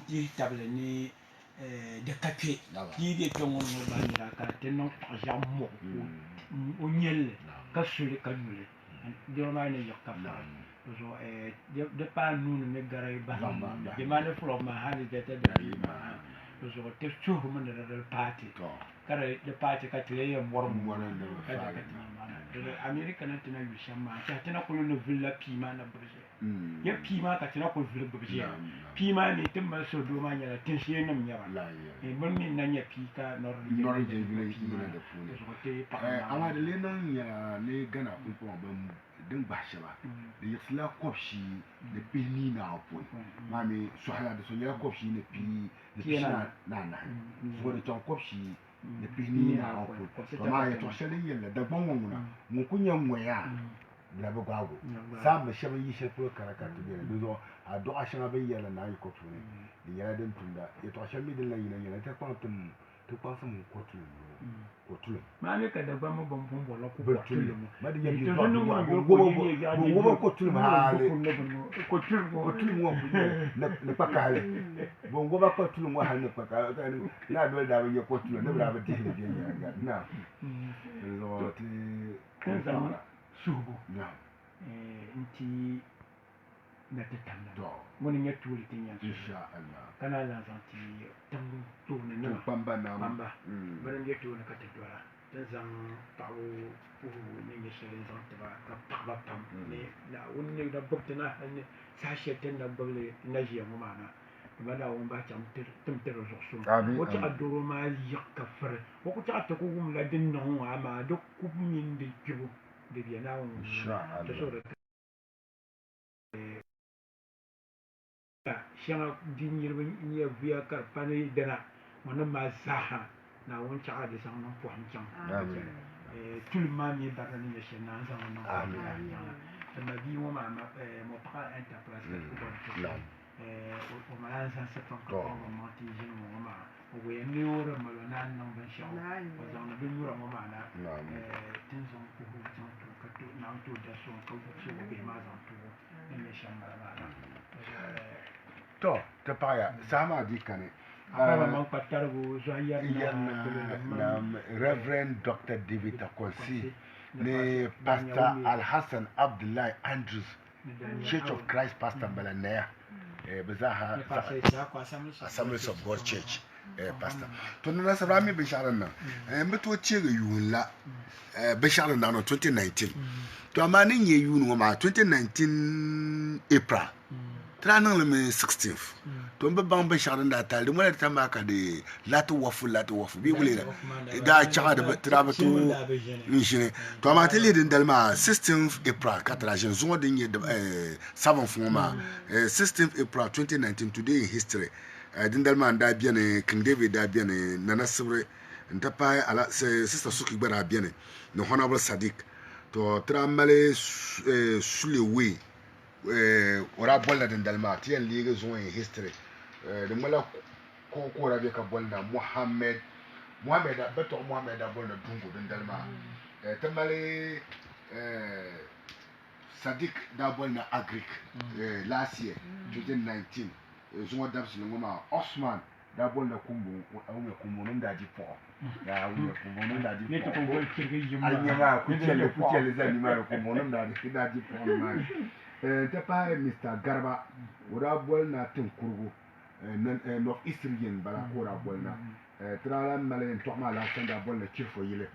ti table ni de café qui de ton bandira ka tenon ja mo o nyel ka sule ka nule de ma ne yakka so de pa nu ne garay ba de ma ne flo ma hali de te de ma so te chu mo ne de party kare de party ka tile ye mor mo ka de ka mana de america na tena yu shama ta tena ko no villa pima na burje ya pima ka tena ko villa burje pima ne timma so do ma nyala tin shi nam nyaba e mon min na nya pika nor je villa yi ne da fune so te pa ama de le nan ya ne gana ku ko ba din ba shi ba da yisla kopshi da pini na apu mami so hala da so ya kopshi ne pi da na so da ton kopshi da pini na apu to ma ya to shali yalla da gbonwon na mun kunya moya la ba gago sa ma shaban yi shi ko karaka to ne do a do a shaba yalla na yi kopshi ne da ya dan tunda ya to shabi din la yana ta kwantum to kwasa mun kotu ma ne ka da ba mu ban fun bola ko kotu ma da yabi to go kotu ma hale kotu mo ne pakale bon go ba kotu mo hale ne pakale na do da ba ye kotu ne bra ba ti ne ya na zo ti kan subu na nti na tetanda woni nyatuli tinya insha Allah kana la zanti tangu to ne na pamba na pamba bara ngeto na katedora tazam tawo ne ne shele zanti ba ka pamba pam ne na wonni da boktina ne sashe tenda bolle na jiya mu mana bala won ba cham tum ter so woti adoro ma yakka fere woko ta ta ko gum la din non wa ma do ku min de jibu de bien na won insha Allah shanga dinir bin ya biya karpani dana wannan ma zaha na wancan a da san nan fuhan can tulma mi barani ya shi na san nan amin da bi mu ma mo pa enterprise ko o ma san se ton ko mo ti jin mo ma o we ni ora ma na nan ban sha o da na bin ora mo ma na tin son ko ko ton ka to na to da son ko so ko be ma zan to ne sha ma na to ta paya sama di kane man patargo zoyar na Reverend Dr. David Akonsi ne Pastor Al-Hassan Abdullahi Andrews Church of Christ Pastor Balanaya bazaha Assemblies of God Church pastor to na sabra mi bisharan nan mbeto chege yunla bisharan nan 2019 to amani nye yunu ma 2019 April tranan le 16th to mbe bang bisharan da tal mo ta maka de latu wafu bi wule da cha da trabato injine to amati le din dalma 16th April katrajen zo din ye 7 fuma 16th April 2019 today in history dindalman da biene King David da biene Nana Sibre ntapa ala sister Suki gbara biene no Honorable Sadiq to tramale sulewe ora bolla dindalma tien ligue zo in history de mala ko rabe ka bolla Mohammed beto Mohammed da bolla dungo dindalma tamale Sadiq da bolla Agric last year 2019 zuwa dabsi ngoma Osman da bolna kumbu awume kumbu non da jipo ya awume kumbu non da jipo ne to ko kirgi jumma anyama kuchele zani mara kumbu non da jipo ma te pa Mr. Garba ora bolna tin kurgu no Eastern bala ko ra bolna trala malen to ma la sanda bolna chifo yile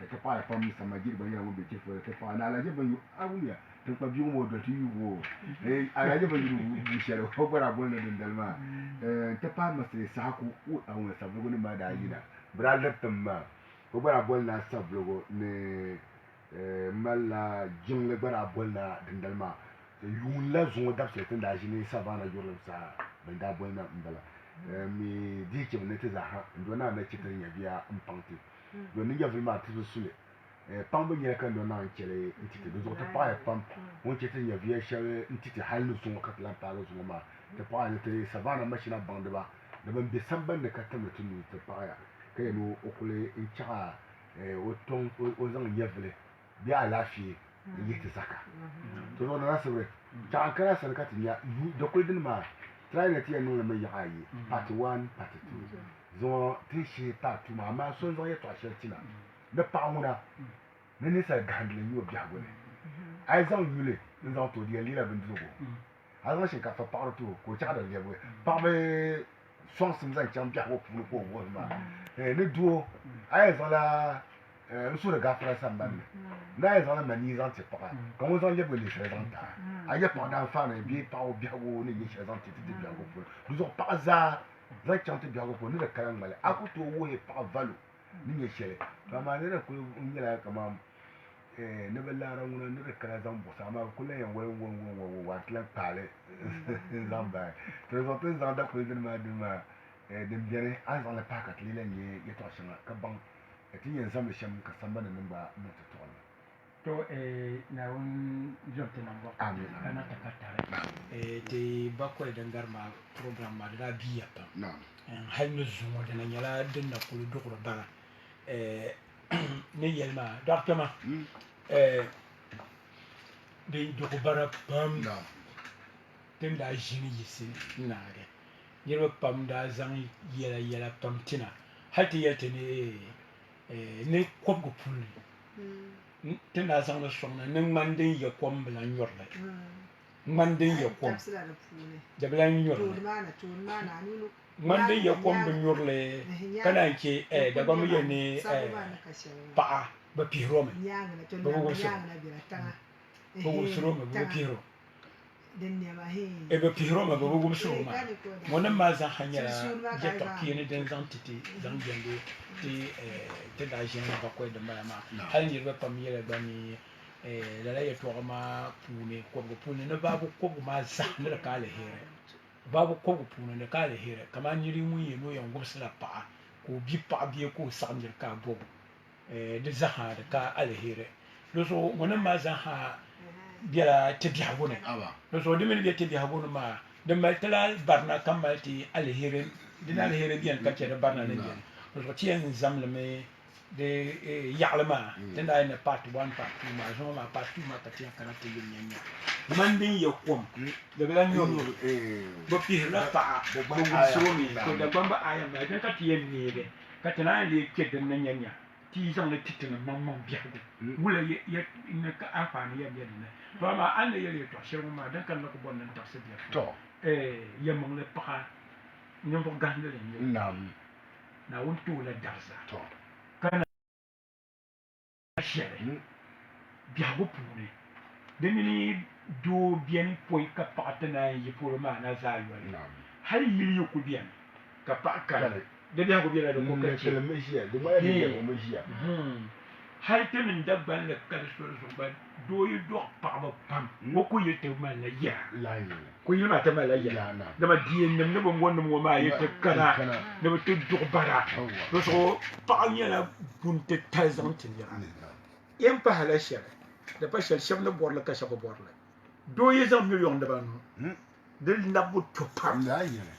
te pa pa Mr. Majid ban yawo be chifo te pa na la je ban awume to pa biu mo do ti wo ala je ban yu shelo ko bara bolna din dalma te pa masri saku u awon sablugo ni ma da yida bra leptam ma ko bara bolna sablugo ne mala jingle bara bolna din dalma yun la zo da se tin da jini sabana jorin sa ban da bolna ndala mi di ke ne te za ha ndo na na kitan ya biya ampanti do ni ya vima tu sule pambo nya kan do na nkele ntite do to pa pam won ke tin ya biya shawe ntite halu sun ka plan pa zo ma te pa ne te savana machina bande ba da ban be samban ne ka ta mutun te pa ya kai no okule in cha o ton o zan yevle biya lafiye yi te saka to no na sabre ta kana san ka tin ya da kuldin ma train ti no na me ya yi part 1 part 2 zo ti shi part 2 ma so zo ye to shi ti na da pa wona ne ni sa gandle yo bia go ne ai zo yule zo to di li la bin zo go a zo shi ka fa par to ko cha da ye go pa be son sim zan cham bia go pu ko wo ma ne duo ai zo la su da gafara san ban na ai zo la mani zan ti pa ko mo zo ye go li shi zan ta a ye pa da fa ne bi pa o bia go ne ye shi zan ti ti bia go pu du zo pa za zan cham ti bia go pu ne da kan male akuto wo ye pa valo ni ye shele ba ma ne ko ngila kama ne bella ra una ne kala zan bo sama kula yan wa tlan pale zan ba présenter zan da ko din ma de bien an zan la pakat li la ni ye to shanga ka ban ti yen zan be sham ka samba nan ba na to to na un jonte nan ba amin ana ta katare te bakko da ngarma program ma da biya pa na hay no zumo da na nyala din na ko do ko bara ne yelma doctement de ko bara pam na tem da jini yisi na ga yelma pam da zan yela pam tina hati yete ne ko ko pul tem da zan no sonna ne mandin ya kom bla nyorla mandin ya kom da bla nyorla mandin ya kom bla nyorle kana ke da ba mu yene pa ba piro me ba wo suro me ba piro ba piro me ba wo suro ma mona ma za hanya je ta kine den zantiti zan gende te da jin ba ko da ma hal ni ba pam yele ba ni la ya to ma pune ko pune na babu ko ma za na ka le here babu ko pune na ka le here kama nyiri mu ye no yan gumsala pa ko bi pa bi ko samir ka bo de zaha de ka alhere lo so wona ma zaha biya te biya wona lo so de men biya te biya wona ma de maltala barna kamalti alhere de alhere biyan ka ce de barna ne biyan lo so tien zamle me de yalma de da ina part 1 part 2 ma zo ma part 2 ma ta tien kana te yin nyanya man din ya kom de bela nyo bo pi la pa bo so mi ko da bamba aya ma de ka tien ni de ka tana le ke de nyanya ti zang le titin mam biya de wala ye ne ka afani ya biya de ba ma an ye to she ma dan kan ko bon nan ta se biya to ye mong le pa nyom bo gande le ni na won to la darza to kana shere biya go pune de ni do bien point ka patana ye pour ma na za yo har yiri ko bien ka pa ka de biya go bien la ko ka le mesia de ma ye ko mesia har te min dabban le kal so ba do yi do pa ba pam wo ko yete ma la ya la ye ko yi ma ta ma la ya da ma diyen nem ne bo ngon mo ma yete kana ne ba to do bara do so pa nya la bunte tazant ya yem pa hala shere da pa shel shem ne bor la ka shako bor la do yi zam million da ban de nabu to pa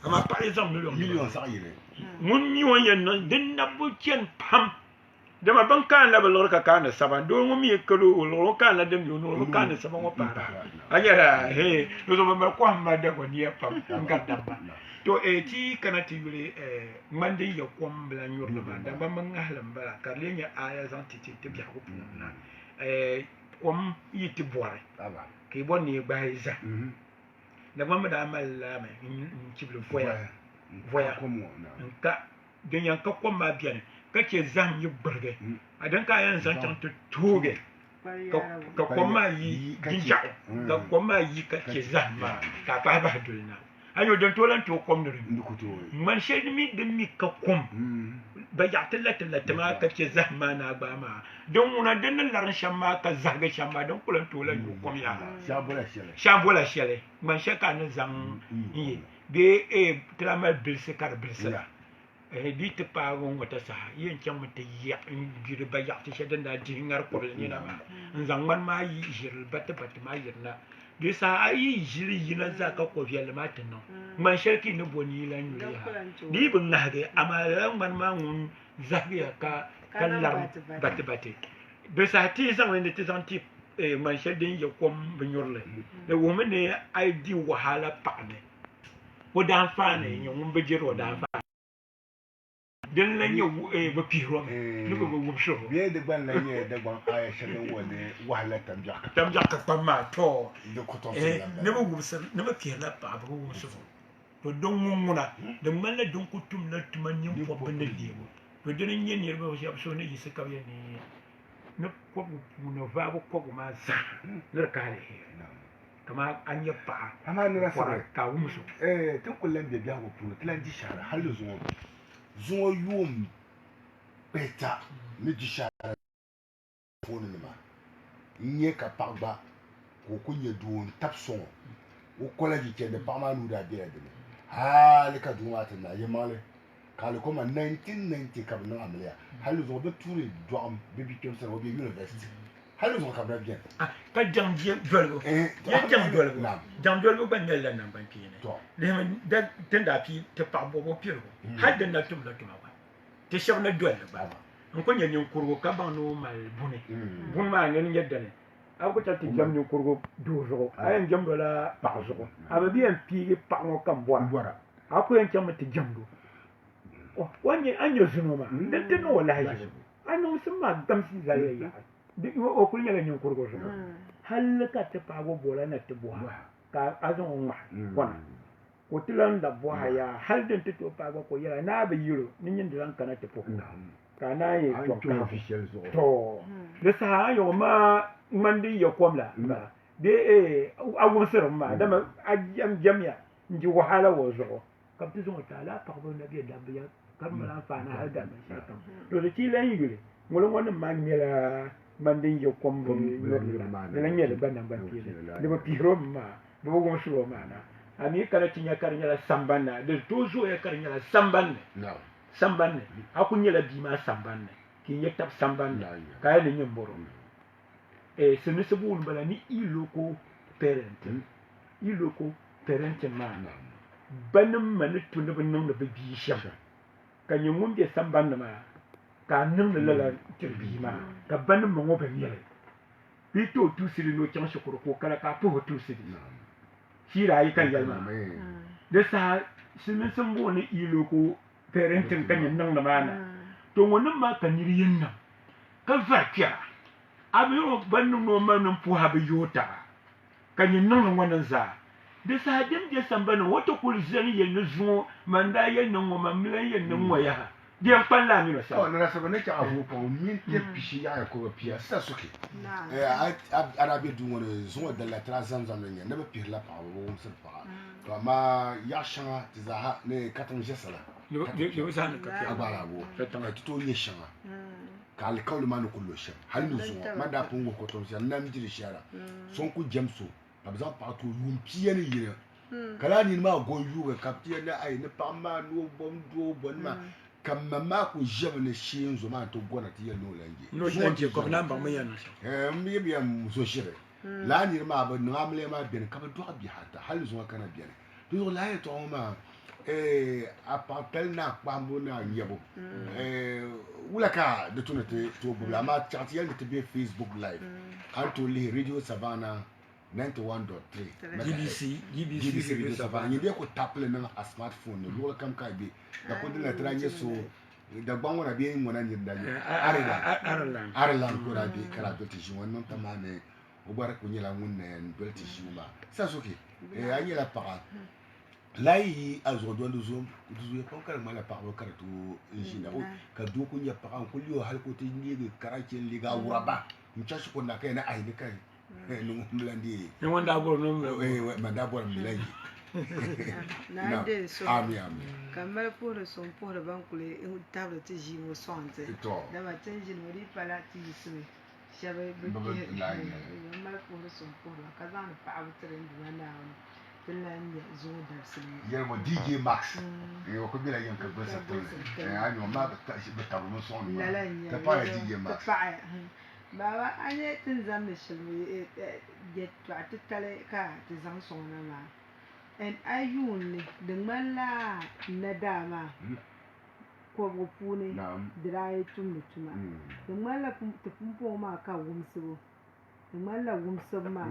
ama pa yi zam million sa yire mun ni won yen de nabu chen pam dama ban kan la balor ka kan saban do ngum ye kalo lo kan la dem yo no kan saban wa para ayara he do so ba ko ma da ko ni pam ngada ba to ti kana ti yule mande ya kom bla nyor la ba da ba man ahlam ba ka le nya aya zan ti ti bi ko na kom yiti bore aba ke bon ni ba iza da ba ma da mal la me ci blu voya comme ka ganyan ka kom ma bien kake zan yi burge a dan kayan zan can tuge ka kuma yi ginja ka kuma yi kake zan ma ka ba ba dulna ayo don tolan to kom ne man shedi mi din mi ka kom ba ya tallata ma kake zan ma na ba ma don una dan nan laran shan ma ka zaga shan ma don kulan tolan yo kom ya shambola shele man shaka nan zan yi be tramal bilse kar bilse di te pa go ngota sa yen cham te ya ngir ba ya te shedan da di ngar ko ni na ma nzang man ma yi jir bat ma yirna de sa ayi jir yina za ka ko fiel ma tan no man sharki no boni la nyu ya di bun na ge amala man ma ngun zabiya ka kallar bat de sa ti zang ne te zang ti man shedin ya kom bunyorle de wo me ne ai di wahala pa ne o dan faane nyum be jiro dan fa den la nyu be piro ni ko wum so be de ban la nye de ban aya shagan wone wahla tam jak pa ma to de ko to ne be wum so ne be pira pa be wum so to don nguna de man la don ko tum la tuma nyum po ben lewo to den nyen yer be so ne yise ka ye ni ne ko no va ko ma za le ka le kama an yi pa ama ne rasa ka wumso tin kullen be biya ko puno tilan di shara halu zuwa yum beta ni di shara fonu ni ma nye ka pagba ko kunye duon tapson o kola ji ke de pa ma nu da be de ha le ka duwa ta na ye male ka le koma 1990 ka bna amlia halu zuwa be turi do am bibi kem sa obi university halu zuwa ka bra bien ka jam jolgo ya jam jolgo jam jolgo ban yalla nan ban kine le man da tenda pi te pa bo piro hadda na tum la tum ba te shaw na dol ba ko nyen kurgo ka ban no mal bune bun ma ngen yedda ne aw ko tati jam ni kurgo do zo ay jam do la pa zo aba bi en pi pa ngo kam bora ako en jam te jam do o wanye anyo zuno ma den te no wala haji anu suma gam si za ya o kunya la nyen kurgo zo hal ka te pa go bola na te bo ka azon ma kona ko tilan da bo ya hal den te to pa go ko ya na be yiro ni nyen dilan kana te po ka na ye to official zo to le sa yo ma mandi yo komla ba de awun sir ma da ma jamya nji wahala wo zo ka ti zo ta la pa go na bi da biya kam la fa na hal da ma shi kam to de ti lan yire ngolo ngone ma ngela mandi yo kom yo la ngela ban ban ti de ba piro ma bo go so ma na ani kala tinya karnya la sambanna de toujours ya karnya la sambanne sambanne akunya la bima sambanne ki yetab sambanne kaya ne nyemboro ce ne se bul bala ni iloko parenting ma banam man tun da nan da bi sham kan yumum be sambanne ma ka nan da la tirbi ma ka banam mo ngo ben yele bi to tu siri no chan shukuru ko kala ka to tu siri shira yi kan yalma da sa sun san bo ne iloko parenting kan yin nan da mana to wannan ma kan yin nan ka farkiya abi o bannu no manan pu ha bi yota kan yin nan wannan za da sa dim je sambana wato kul zani yin zuwa manda yin nan wa mamlan yin nan waya dia palla mi sa oh na sabane ka avu ko min te pishi ya ko pia sa suke arabe du wona zuwa da la transamzam ne na ba pirla pa wo se pa to ma ya shanga tizaha ne katon jesala le san ka abara bo to ye shanga ka alkawli manu kullu shem halu zuwa manda pungo ko to se nam jiri shara son ku jamso par exemple partout yum piene yire kala ni ma go yuga kaptiene ay ne pa ma no bom do bon ma kam mama ko jebe ne shin zo ma to gona ti yelo lange no je ko na ba mayan mi bi am so shire la ni ma ba no amle ma bien ka ba do bi hata halu zuwa kana bien toujours la et to ma appartel na kpambo na yebo wulaka de tunete to bula ma chatiyel de be Facebook live anto le radio savannah 91.3 GBC radio savannah yebe ko taple na a smartphone no wula kam ka be da ko dina tranye so da gbanwo na be ngona ni da Ireland ko da be kara do ti jiwon non tamane o bare ko nyela ngunne do ti jiwma sa soke ayela para lai azodwa nduzo ko kala mala parlo kala to injina o ka do ko nya pa ko liyo hal ko te ni kara ke liga uraba mchashi ko na kai na ai ne kai no mlandi ne wanda bor no manda bor milai na de so ami kamar pour son pour bankule e table te ji mo sonte da ma tenji no ri pala ti so shabe be kamar pour son pour ka zan pa abutre ndwana Finlandia zo da sun yermo DJ Max ko bila yan ka basa to ani ma ta shi ta mu son ma ta pa DJ Max baba anye tin zam ne shilmi je to atitale ka ti zam son na ma en ayun de mala na dama ko go pune drai tum tuma de mala te pumpo ma ka wumsu mala wumsub ma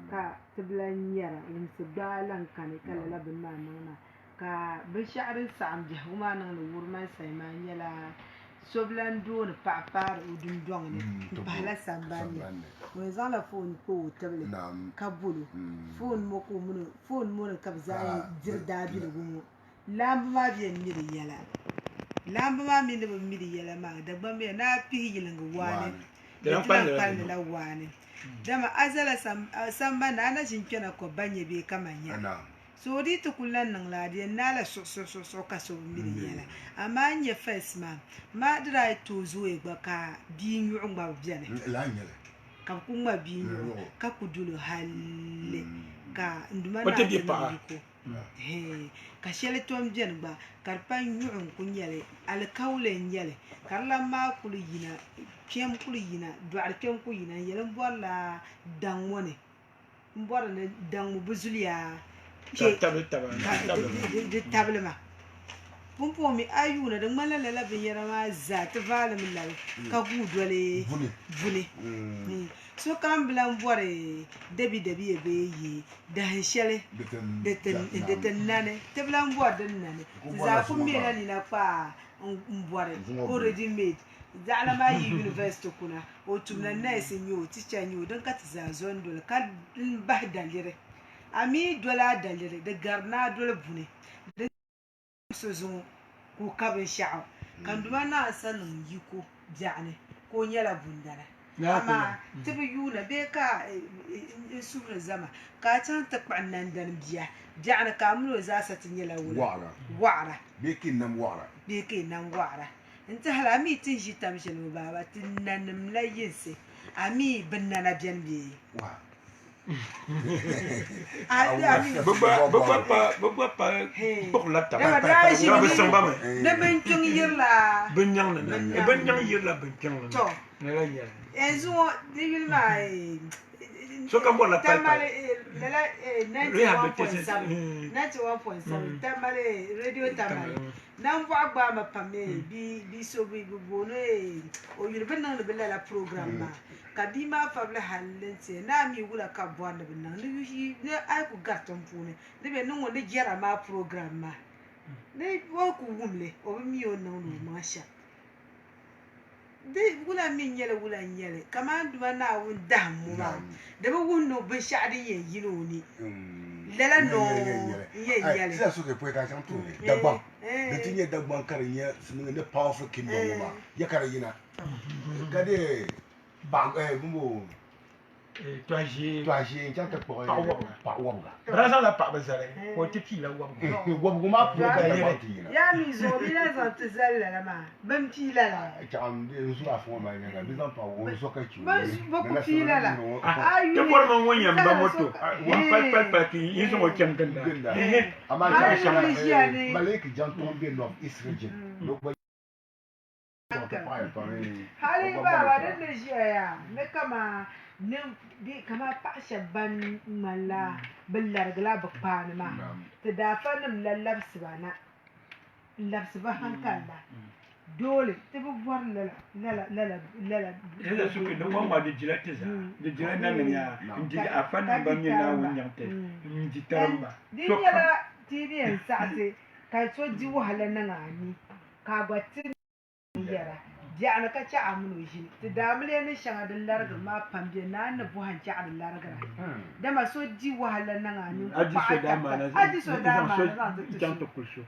ka tiblan yara wumsub dalan kane kala labin ma nana ka binshaɣu din saɣam biɛhigu maa niŋdi wurima maa nyɛla so bila n dooni paɣa paari o dundoŋ ni n pahila sambanni o yɛn zaŋla foon kpa o tibili ka bolo foon ŋo ni ka bi zaŋ diri daabiligu ŋo laambu maa biɛni mi di yɛla laambu maa mi ni bi mi di yɛla maa dagbamb biɛni naa pihi yilingi waani di lahi palindila waani dama a zala sambani a na ʒin kpɛna ko ba nyɛ bee kama nyɛ so di ti ku lan niŋ la di yɛn naala suɣusuɣu ka so bi mi di yɛla amaa n nyɛ fɛs maa di daa tooi zooya gba ka bia nyuɣu ŋma bi biɛni ka bi ku ŋma bia nyuɣu ka ku dolo halli ka nduma naa ti niŋ ko ka shɛli tom biɛni gba ka di pa nyuɣu n ku nyɛli alikauli n nyɛli ka di lan maa kuli yina kpɛm kuli yina dɔɣiri kpɛm kuli yina n yɛli n bɔrila daŋ ŋɔ ni n bɔri ni daŋ ŋɔ bi zuliya di tabili ma pumpɔŋ mi a yuuna di ŋmanila lala binyɛra maa zaa ti vaalimi labi ka guu doli vuni so kam bila n bɔri dabiya bee yi dahin shɛli di ti nani ti bila n bɔri din nani ti zaa ku mɛla nina kpaa n bɔri already made zaɣala maa yi university kuna o tumna nɛɛsi n nyɛ o ticha n nyɛ o din ka ti zaa zɔn doli ka bahi daliri a mi dola daliri di gari naa doli buni di so zuŋo ka o ka binshaɣu ka nduma naa sa niŋ yiko biɛɣuni ka o nyɛla bundana amaa ti bi yuuna bee ka n subiri zama ka a chaŋ ti kpahi nandani bia biɛɣuni ka a mini o zaasa ti nyɛla waɣara bee ka nam waɣara n tihala a mi ti n ʒi tam shɛli mi baaba ti nanim la yinsi a mi bi nana biɛni bee ni bin kpɛŋ yirila yanzu ŋɔ di yuli maa so ka bɔra tamale lala 91.7 tamale radio tamale nan bɔɣu gbaama pam bi so bi booni o yuli bi niŋdi bi lala program maa ka bia maa fabili halli tiɛ naa mi wula ka bɔri ni bi niŋ ni a ku gari tin puuni ni bɛ niŋ ŋɔ ni jɛra maa program maa ni o ku wumli o bi mi o niŋ ni o maŋ shɛm di wula mi nyɛli wula nyɛli kaman duma naawuni dahim mo maa di bi wumdi binshaɣu din yɛn yina o ni lala noo n yɛn nyɛli sila so ke pweta chaŋ tuuni dagbam di ti nyɛ dagbam ka di nyɛ ni powerful kingdom ŋɔ maa ya ka di yina ka di bumbo tɔʒee n chaŋ ti kpuɣi paɣa wɔbiga bira zaŋla paɣaba zali o ti piila wɔbigu maa puuni ka dagbam ti yina yaa mi zuɣu mi na zaŋ ti zali lala maa bin pii lala chaɣam zuɣu afuŋ maa nyɛla bi zaŋ pa wɔn zɔ ka chi bi ku pii lala ti bɔri mi ŋun yɛn ba moto ŋun pali ki yi zaŋ o chɛm ginda amaa chaŋ maliki jan tɔn bɛ north east region hali baaba din ni ʒiya yaa ni kama kama paɣa shɛba ban ŋmanila bi larigila bi kpaani maa ti daafa nim la labisiba hankali la dole ti bi bɔri lala suke da kwan ma di jila ti za di jila na min ya ndi a fannin ban yin na wun yamte ndi taramba di nyɛla ti di yɛn saɣasi ka so di wahala niŋ ani ka gba ti yɛra biɛɣuni ka chɛ a mini o ʒini ti daamile ni shɛŋa din larigiri maa pam biɛni na ni buɣim chɛɣu di larigira dama so di wahala niŋ ani adi so daa maana zaŋ ti so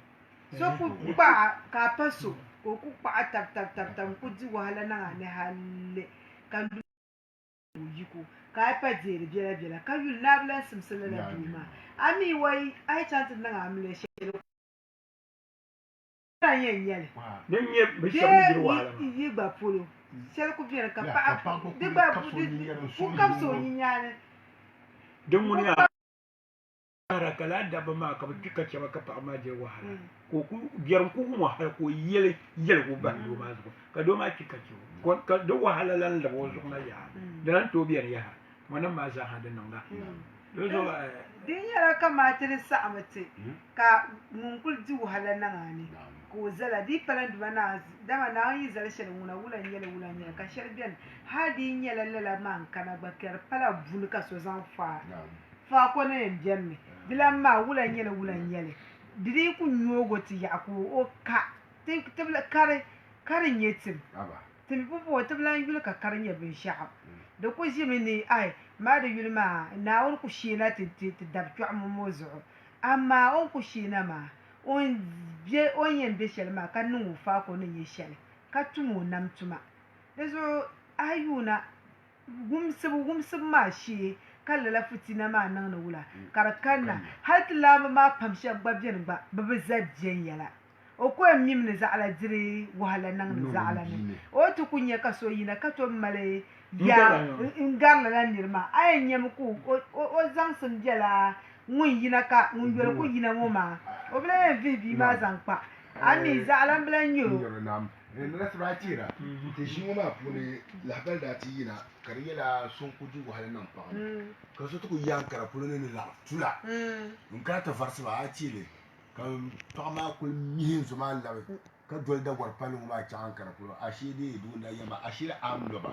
so ku kpaɣa ka a pa so ka o ku kpaɣa tab n ku di wahala niŋ ani halli ka ndu o yiko ka a pa deeri biɛla ka yuli naa bi lan simsi lala duu maa a mi wai a yi chaŋ ti niŋ amile shɛli yɛn nyɛli yi gba polo shɛli ku biɛni ka paɣa di gba ku kabisi o nyinyaani din ŋuni yaa ka laa dabba maa ka bi kpi ka chɛba ka paɣa maa je wahala ka biɛrim ku wum wahala ka o yɛli ku bahi doo maa zuɣu ka doo maa kpi ka chɛba ka di wahala lan labi o zuɣu na yaa di lan tooi biɛni yaha mo nim maa zaaha di niŋda di nyɛla kamaati di saɣami ti ka ŋun kuli di wahala niŋa ni ka o zala di pala duma naa dama naa yi zali shɛli ŋuna wula nyɛli ka shɛli biɛni hali di nyɛla lala maa n kana gba ka di pala buni ka so zaŋ faa ko na yɛn biɛni mi di lan maa wula nyɛli didi ku nyogo ti ya ku o ka tibla kare nyetim timi bubu tibla yul ka kare nye bin sha'ab da ku jimi ni ai ma da yul ma na on ku shina ti dab tu mo zo amma on ku shina ma on yen be shel ma kan nu fa ko ni shel ka tumo nam tuma da zo ayuna gumsib ma shi kala la fitina ma nan na wula karakanna har tilama ma pamsha gbabjen gba bibi zadjen yala o ko mim ne zala dire wahala nan ne zala ne o to kunya ka so yina ka to male ya ngarla la nirma ayen yem ku o zang sun jela ngun yina ka ngun yel ku yina mo ma o bla vivi ma zang pa ami zala bla nyo Ratira, te shi ma puni label da ti yina kar yela son kuju wahala nan pa ka so to ku yankara puni ne la tula ka ta farsi ba a chile kan to ma ku mihin zuma lawe ka dol da war panu ma cha ankara puni a shi de du da yama a shi am do ba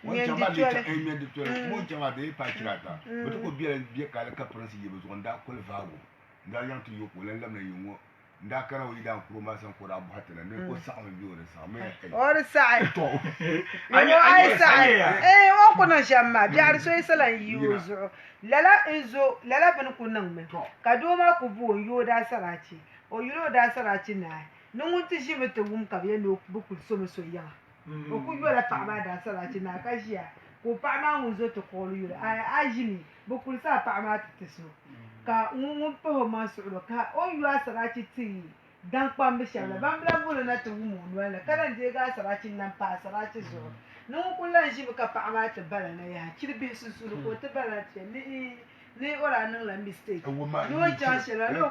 won chama le ta emi de to mo chama de pa chirata bo to ko biya kala ka prince yebe zo nda ko le vago nda yang to yo ko len lam na yungo nda kana wi dan ko ma san ko da bu hatana ne ko sa mi biyo ne sa me or sa'i to ay sa'i o ko no shamma biar so isalan yuzo lala bin kunan me ka do ma ku bu yo da sarachi o yo da sarachi na nungun ti shi mete wum ka biya no bu ku so so ya o ku yo la pa ma da sarachi na ka shia ko pa ma wuzo to ko yo ay jini bu ku sa pa ma ti so ka ngun po ma so ka o yo sarachi ti dan kwam bi shala bam bla bulu na to wumu wala kalan je ga sarachi nan pa sarachi so nun kullan shi ka pa ma ta bala na ya kirbe su ko ta bala ce ni ora nan la mistake no cha shela no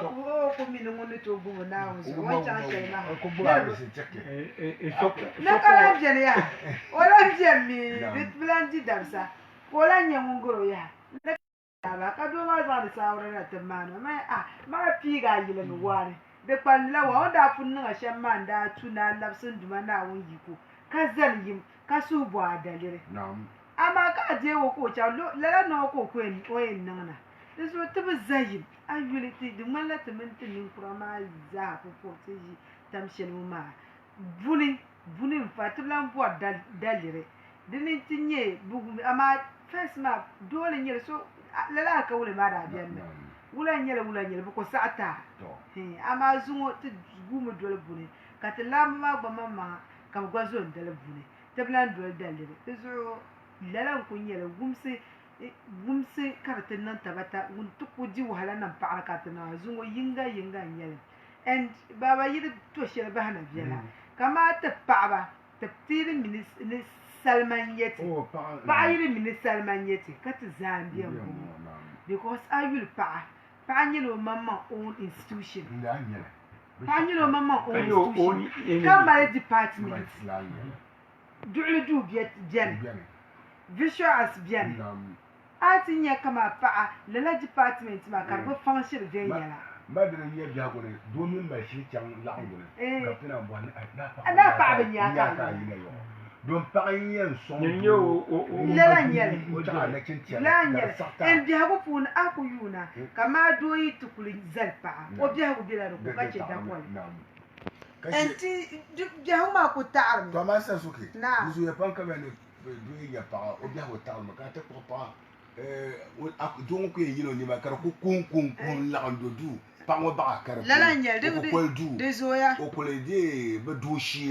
ko mi nun to bu na o cha shela ko bu a se check na kala je ya ora je mi bit plan di darsa ko la nyamun goro ya ba ka do ma za sa ora na ta mano ma pi ga yile no ware de pan la wa da fun na shan man da tuna labsun duma na won yiko ka zan yim ka su bo adalire ama ka je wo ko cha la no ko ko en o en nana so to be zayim ayuliti de man la te mente ni kurama za ko ti tam shenu ma buni fatlan bo dalire dinin tinye bugu ama first map dole nyere so la ka wule ma da biyan wula nyere ko sa'ata ama zungo ti gumu dole buni ka te lamma gba mama ka gwazo ndale buni te blan dole dalire so lalan kun yele gumsi karatin nan tabata gun tuku ji wahala nan pa ka tana zungo yinga nyele and baba yidi to shele bahana biela kama ta pa ta tiri minis Salman Yeti pa yidi minis Salman Yeti ka ta Zambia because I will pa nyelo mama own institution pa nyelo mama own institution kama department du biet jen visuals bien ati nya kama pa la department ma ka ba function de yala madre nya biya gore domin ba shi can la'angure ka tana bo na pa ba nya ka don pa yen son la nyele la nyele en biya go pun akuyuna kama doyi tukuli zalpa o biya go bila ko ka ce da ko enti biya ma ko ta'ar to ma sa suke yuzu ya panka bene do ya pa o biya go ta'ar ma ka ta ko pa donc yino ni makara ko kun la ando du pa ngo ba kara la nyel de zoya o ko le de be doshi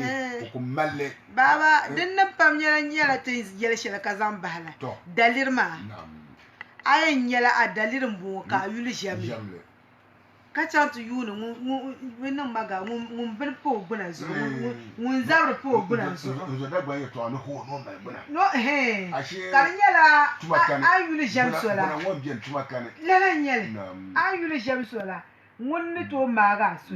ko malle baba din na pam nyela te yele shela kazam bahla dalirma ayen yela a dalirin bu ka yuli jamle ka chantu yunu mun maga mun bil po gbuna zo mun zabra po gbuna zo da gba yeto an ho no mai gbuna no karnyela ayulu jamsola gbuna won bien tuma kan la nyel ayulu jamsola mun ni to maga so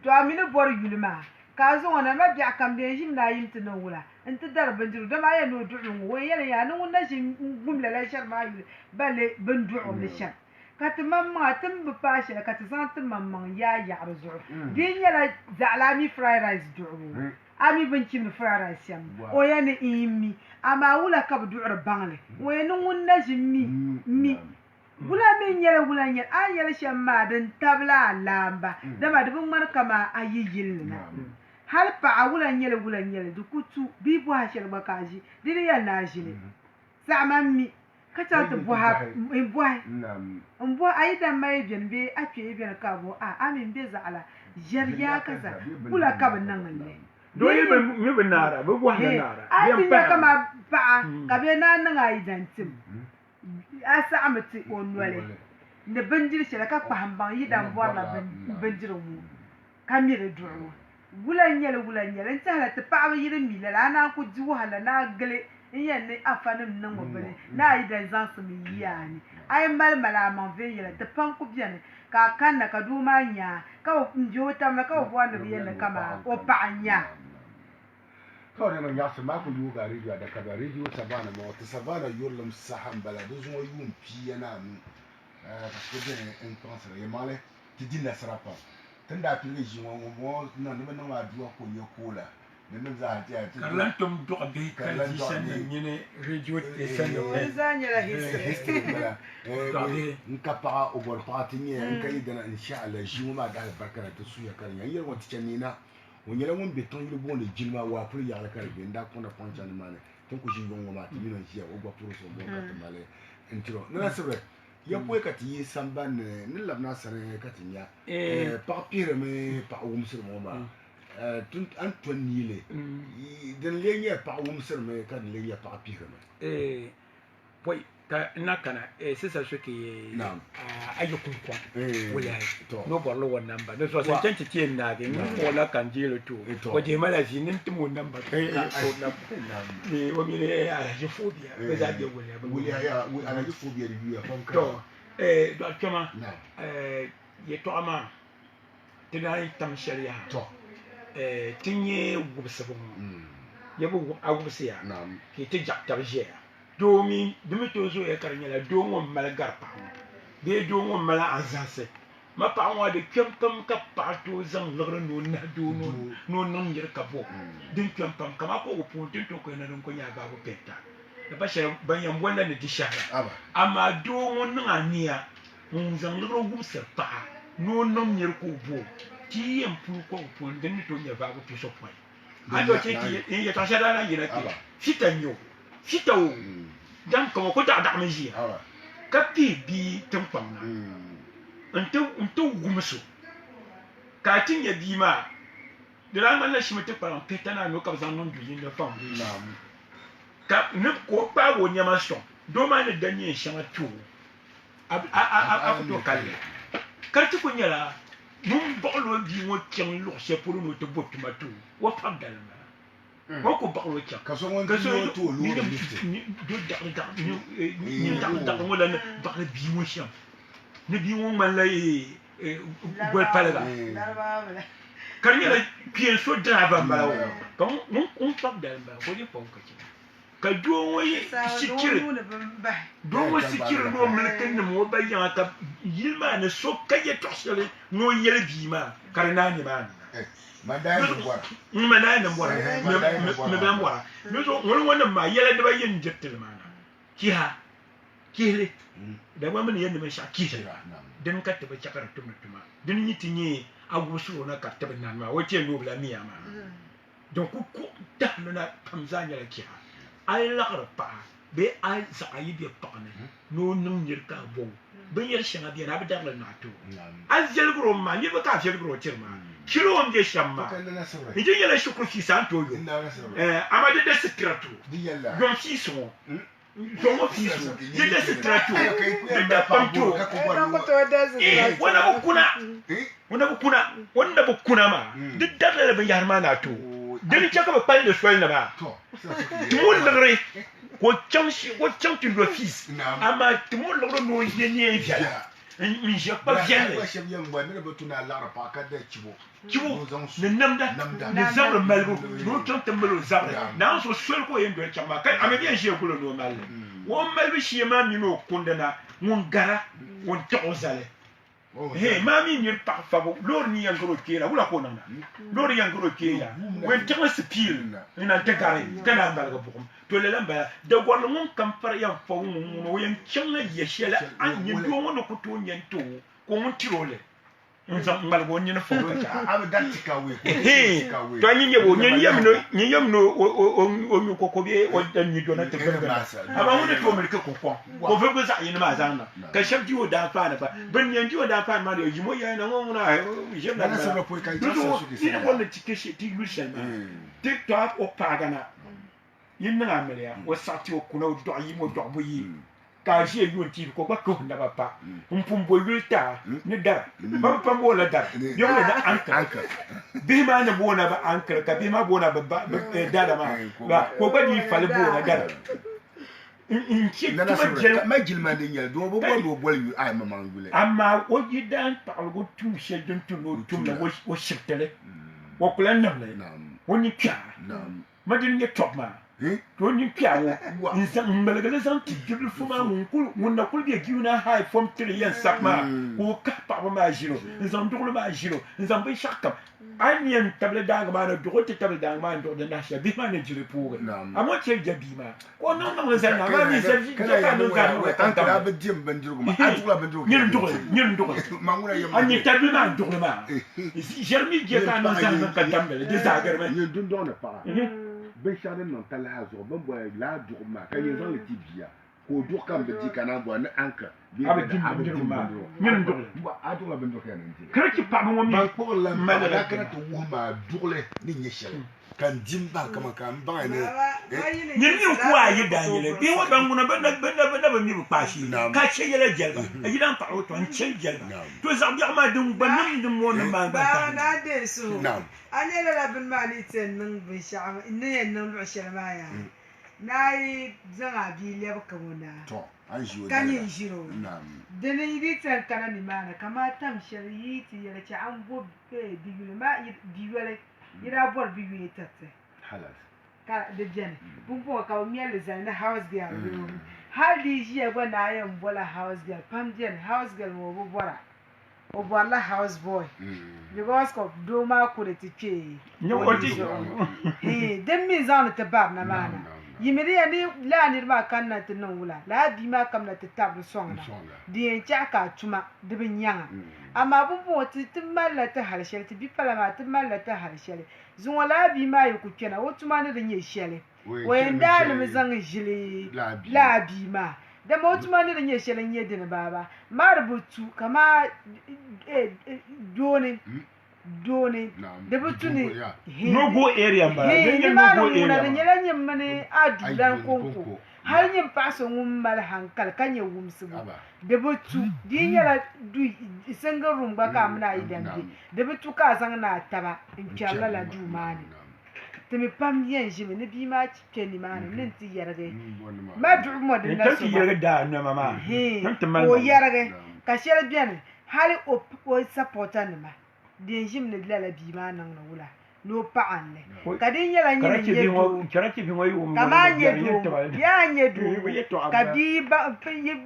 to amina bor yulma ka zo wana ma biya kam de jim na yim tino wula inta dar bandiru da ma ya no du'un wo yele ya no na jim gumla la shar ma yule bale bandu'u le shar kat mamma tim bi pashi kat sant mamma ya yarzu din yala zalami fried rice du'u ami bankin fried rice yam o yana imi ama wula ka du'ur bangle wo yana wunna jimmi mi wula min nyɛla wula nyɛla a yɛli shɛm maa din tabila a laamba dama di bi ŋmani kama a yi yili na hali paɣa wula nyɛli di ku tu bii bɔha shɛli gba ka a ʒi di di yɛli na a ʒili saɣama mi ka chaŋ ti bɔha n bɔha a yi dan mali biɛni bee a kpee biɛni ka bɔ a min be zaɣala ʒɛri yaa ka za wula ka bi niŋli do yi bi naara bi bɔha naara a ti nyɛ kama paɣa ka bee naa niŋ a yi dan tim a saɣami ti o noli ni bindiri shɛli ka kpahimbaŋ yi dan bɔrila bindiri ŋɔ ka mi di duɣu wula nyɛli n tɛhala ti paɣaba yiri mi lala a naan ku di wahala naa gili n yɛn ni afa nim niŋ ŋɔ bini naa yi dan zaŋ simi yiya ni a yi mali a maŋ viɛn yɛla ti pam ku biɛni ka a kanna ka doo maa nyaa ka bi je o tamna ka bi bɔri ni bi yɛn ni kama o paɣa nyaa kawai man ya su mako yoga radio da kaba radio savana ma wata savana yurlum sahan bala da zuwa yun fiye na mu ko da en concert ya male ti din da sarapa tun da fi ji won mo na ne ban ma duwa ko ya kola ne za a ta karlan tum do be kalji san ne radio station ne za nya la history bala in ka pa o bol party ne in kai da insha Allah ji mu ma da barka da su ya kan yan wata canina on yɛrɛ ŋun bɛ tɔn yiri bɔn de jilima waa puli yaɣali ka di bɛ n daa kɔnda pɔncha ni maa ni tɔn ku ʒi yɔŋ ŋɔ maa ti mi nɔn ʒiya o gba puro so bɔn ka ti mali n tiro nana sibiri ya pɔi ka ti yi samban ni labina sani ka ti nya paɣa pihiri mi paɣa wumsiri ŋɔ maa an tɔn niili din lee nyɛ paɣa wumsiri mi ka din lee nyɛ paɣa pihiri mi pɔi ka na kana sisan so ke ayi kunkwa wala no borlo won number no so san tanti tien na ge no wala kan jelo to o je mala ji nin tumo number kai so na ni o mi le ala je phobia be za de wala ya ala je phobia de ya fon ka to do kama ye to ama tinai tam sharia to tinye gubsabun ye bu agubsiya ke ti jak tabje domi dimi to zo ya kar nyala do ngom mal garpa be do ngom mala azase ma pa wa de kempam ka pa to zang lagro no na do no non yir ka bo din kempam kama ko ko tin to ko na don ko nya ba ko petta da ba she ban yam wanda ne dishara amma do ngon na ania mun zang lagro gum se pa no non yir ko bo ti yam pu ko din to nya ba ko piso point ado che ki ya ta shada na yira ki sitanyo sitaw dan ko ko da mi ji ka pi bi tan kwamna nto gumso ka tin ya bi ma da ran Allah shi mutu kwaran petana no ka zan non bi da fam ka ne ko pa wo nyama so do ma ne danye shama tu a to kalle karti ko nyala mun bolo bi wo ken lo she pour no to botuma tu wo fam dal ko ko ba lo kya ka so won to lu ni do da ni da wala ba bi mo sham ne bi mo man lay gol palaga kan ni la pien so draba ba ko mun fam dal ba ko ni pon ka do wo sikir do wo sikir no mulkin ni mo bayan ka yilma ne so kaye to sele no yele bi ma karna ni ma Madai mbora. Madai mbora. Me mbora. Nuso wona ma yele de ba yen jettel mana. Kiha. Kile. Da ba mun yen me sha kiha. Den ka tebe chakara tuma. Den yiti ni agusu na ka tebe nan ma wote no bla miya ma. Donc ko ta na Tanzania la kiha. Ay la pa be ay sa ayi be pa ne. No num yir ka bo. Ben yer shanga bi na ba dar la na to. Azjel gro ma ni ba ka jel gro tirma. Kilo on de shamma ije yela shukru ki santo yo amade de secreto don si so don fi so je de secreto de pamto wanda bukuna ma duk da ban yar ma na to dan chaka ba pal de soil na ba tumul lagre ko chamti do fils ama tumul lagre no yenye via mi je pas bien kibo ne namda ne zabra malgo no tonta malo zabra na so sol ko yendo chama kai ame bien je ko no mal wo malbi shi ma mi no kundana mun gara won to zale mami ni pa fa lor ni yang gro kera wala ko nana lor yang gro keya wen tanga spil ina te gare kana ngal ga bukum to le lamba da gol mun kam par yang fa mun no yang changa yeshela an ni do ngono ko to nyen to ko mun tirole nzam ngal go nyen fa ko ta am datika we to nyi yebo nyi yam no o ko ko be o dan ni do na te gaba aba mun to me ko ko fe ko sa yin ma zanga ka shabdi o da fa na fa ban nyen di o da fa ma do yimo ya na ngona jem na sa no poika ta so ki ni ko na tike shi ti lushan ma tiktok o pagana yin na amelia o sati o kuna o do yimo do bo yi ka shi yu ti ko ba ko na ba pa bo yulta ni dar ba pa mo la dar yo na anka bi ma na bo na ba anka ka bi ma bo na ba dada ma ba ko ba di fale bo na dar in ci na so ma jilma de nyal do bo bol yu ay ma mangule amma o yi dan pa go tu she dun tu no tu na o shitele o kulan na le o ni kya ma din ye top ma to ni pia wo insan mbelagale san ti jibril fuma mun na kul de giuna hay fom tele yan sakma ko ka pa ma jiro insan dugul ma jiro insan bi shakam an yan table dang ma na dugo ti table dang ma ndo de na sha bi ma ne jire pour amo che jabi ma ko non non san na ma mi servi ka no san no an ka ba dim ban dirgo ma an tugula ban dirgo nyen dugul mangura yam an ni table ma dugul ma jermi je ka no san no ka tambele de zagar ma nyen dun don na pa ben charden non tala zo ben boy la durma ka yezan le tibia ko dur kam be dikana bo na anka bi ma nyen dugul bo adula ben do kan nti kreki pa mo mi ko la ma la kana to wuma dugle ni nyeshel kan jimba kama kan ba ne nyen ni ko ayi danyele bi wo ban nguna ben ba mi pa shi ka che yele jelba ayi dan pa o to che jelba to za bi ma dum ban nim dum wona ma ba na de su anyele la ben ma ni ten nang bi sha ne yen nang lo shel ma ya nai zanga bi le ba kamuna to an jiwo kan yin jiro de ne yi ten kana ni mana kama tam shari ti yele cha an bo be bi ma bi wele ira bor bi wi tete halas ka de jen bumbo ka mi le zan na house girl hal di ji e na yan bola house girl pam jen house girl wo bo bora o bola house boy because ko do ma ko de tiche no oti dem mi zan te bab na mana yimiri ya ni la ni ma kan na te non wula la bi ma kam na te tabru songa di en cha ka tuma de bin yanga amma bumbo ti malla ta halshel ti bi pala ma ti malla ta halshel zuwa la bi ma yi ku kena o tuma ne da nye shele wayan da ni mi zan jili la bi ma da ma o tuma ne da nye shele nye din baba ma rubutu kama doni da butu ne no go area ba ne ma no area da nyela nyem mane adu dan konko har yin paso ngum mal hankal kanye wumsu da butu di nyela du isenga rumba ka mna idande da butu ka san na taba inshallah la du mani temi pam yen jimi ne bi ma cike ni mani nin ti yarge ma du mo de na so yarge da na mama o yarge ka shere bien hali o supporter ni ma di jim ne la bi ma nan na wula no pa anne kadin yala nyine yedo karaki bi moyi umma kama yedo ya nyedo kadi ba yi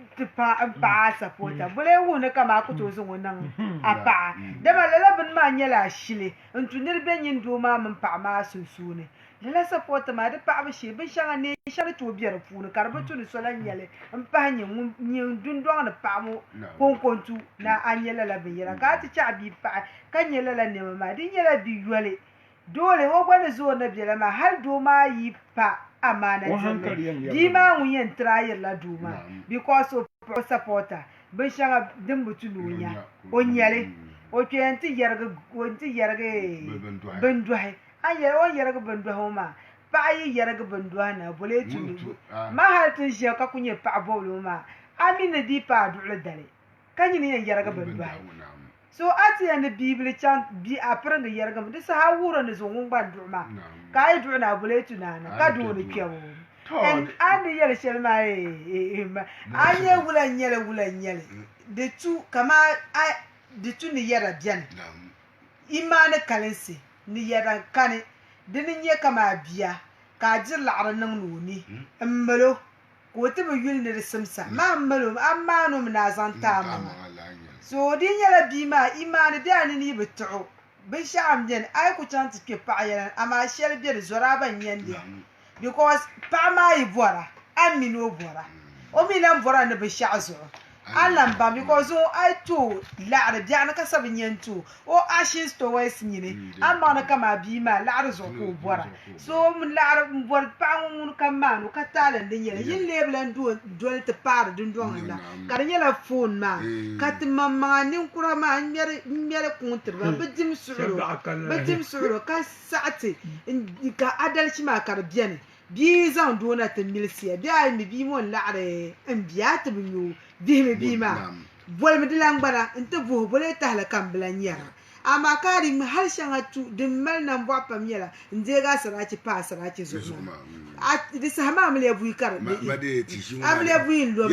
pa supporter bule wona kama ko to zun wonan apa da ma lala bin ma nyala shile ntunir ben yin do ma mun pa ma sunsune lala supporter ma da pa ba she bin shanga ne shar to biyar funu karbatu ni solan yale an pa nyin dun do na pa mo konkontu na anyela la bin yara ka ti cha bi pa kan yala la ne ma din yala bi yole dole wo gwada zuwa na biyar ma har doma yi fa amana jini di ma mun yin trial la doma because of supporter bin shanga din butu lunya onyale o twenti yarga benduhe an yarga benduhe ma pa yi yarga benduhe na bole tunu ma har tin she ka kunye pa bolo ma amina di pa dule dale kanyi ne yarga benduhe so ati and bible chant bi apranga yargam de sa wuro ne zo ngba duma kai du na buletu na ka du ne kyawo en andi yele shelma anye wula nyele de tu kama de tu ni yara bian imane kalensi ni yara kane de ni nye kama biya ka jir la'ar nan nuni mmelo ko te be yul ne simsa ma mmelo amma no na zanta ma so di nyɛla bia maa imaani bɛ a ni bi tuɣu binshaɣu n biɛni a yi ku chaŋ ti kpɛ paɣa yɛla amaa shɛli bɛ di zɔra ban yɛndi because paɣa maa yi bɔra a mini o bɔra o mi lan bɔra ni binshaɣu zuɣu a lan ba because o a to laɣari biɛɣuni ka sabi nyɛn to o actions towards nyini a maɣani kama bia maa laɣari zuɣu ka o bɔra so laɣari n bɔri paɣa ŋun ka maani o ka taalin di nyɛla yin leebila n doli ti paari dundɔŋ la ka di nyɛla foon maa ka ti maŋmaŋa ninkura maa n ŋmɛri kuŋ tiriba bi dim suɣuro ka saɣati ka adalci maa ka di biɛni bia zaŋ doona ti milisiya bia ayi mi bia ŋɔ n laɣari n biya ti bi nyoo bihimi bia maa bolimi di lan gbana n ti buhi bole tahali kam bila nyɛra amaa ka di hali shɛŋa tu din mali nambɔɣu pam nyɛla n deega sarachi pa sarachi zuɣu di saha maa mi lee bui ka di a mi lee bui n lo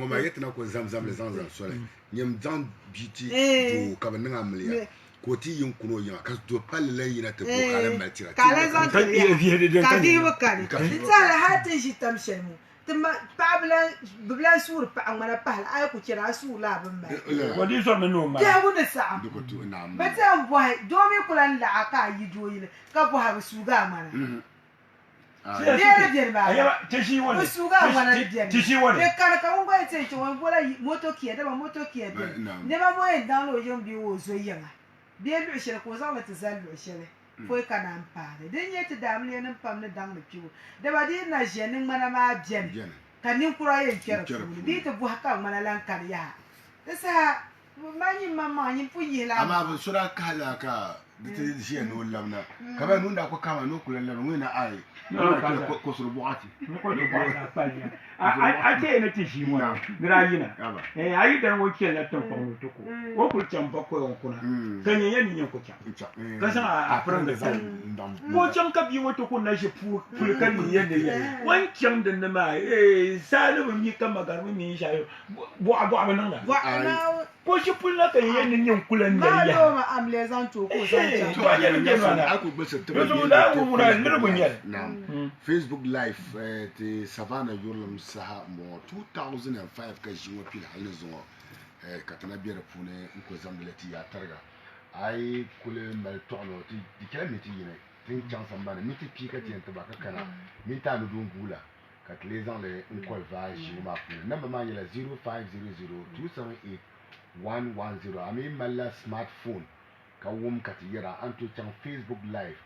maa yetina ko zamzam le zaŋ zaŋ soli nyɛm zaŋ biti do ka bi niŋ amiliya ko ti yin kuno yin ka do palli lan yina ti bo ka lan mal tira ka lan zaŋ tiriya ka dihibu kani n tiɛhali hali tin ʒi tam shɛli mu bi bilan suuri paɣa ŋmana pahali a yi ku chɛra a suuri a bin mali biɛhigu ni saɣam bi ti n bɔhi doo mi ku lan laɣa ka a yi doo yini ka bɔha bi suuga a ŋmana biɛri biɛri maa bi suuga a ŋmana ni biɛni bi kani ka ŋun gba yi tiɛn chɛ ŋun bola moto kiya dama moto kiya biɛni niɛma ŋɔ yɛn daŋ o yin bi o zo yiŋa bia luɣu shɛli ka o zaŋli ti zali luɣu shɛli foi ka naan paali din nyɛ ti daamliya nin pam ni daŋ ni piibu daba di na ʒiya ni ŋmana maa biɛni ka ninkura yɛn kpɛri puuni bii ti bɔha ka ŋmana lan kari yaha di saha maa yin maŋmaŋa yin pun yihi la amaa bi sura kahala ka di ti ʒiya ni o labna ka ba nunda ko kama n'o kula labna ŋun na ayi kosoro bɔɣati a ce ne ti ʒi ŋɔ nira yina a yi dan wo kɛlɛ tin kɔn ŋɔ toko o kuli chaŋ ba koyɔn kuna ka nyɛ yɛ ni nyɛ ko chaŋ ka zaŋ a pirin da zaŋ mo chaŋ ka bi wo toko na ʒi puli ka ni yɛ ne yɛ wan chaŋ din ni maa saali bi mi ka magari bi mi ʒayo bɔɣa bi niŋ na ko ʒi puli na ka yɛ ni nyɛ kula ni yɛ maa ma amle zaŋ to ko zaŋ chaŋ to a yɛ ni nyɛ na aku gbèsè tɛbɛ yɛ da ŋuna niriba nyɛ Facebook live ti Savannah yurlum saha mo 2005 ka ʒi ŋɔ pili hali zuŋɔ ka tana bɛ di puuni n ko zamdi ti ya tariga ai kuli mali tɔɣano ti di kɛla miti yini tin chaŋ sambani miti pii ka tiɛn tiba ka kana minti anu don guula ka ti lee zaŋli n kɔli vaa ʒi ŋɔ maa puuni namba maa nyɛla 0500278110 a mi malila smartphone ka wum ka ti yɛra an to chaŋ Facebook live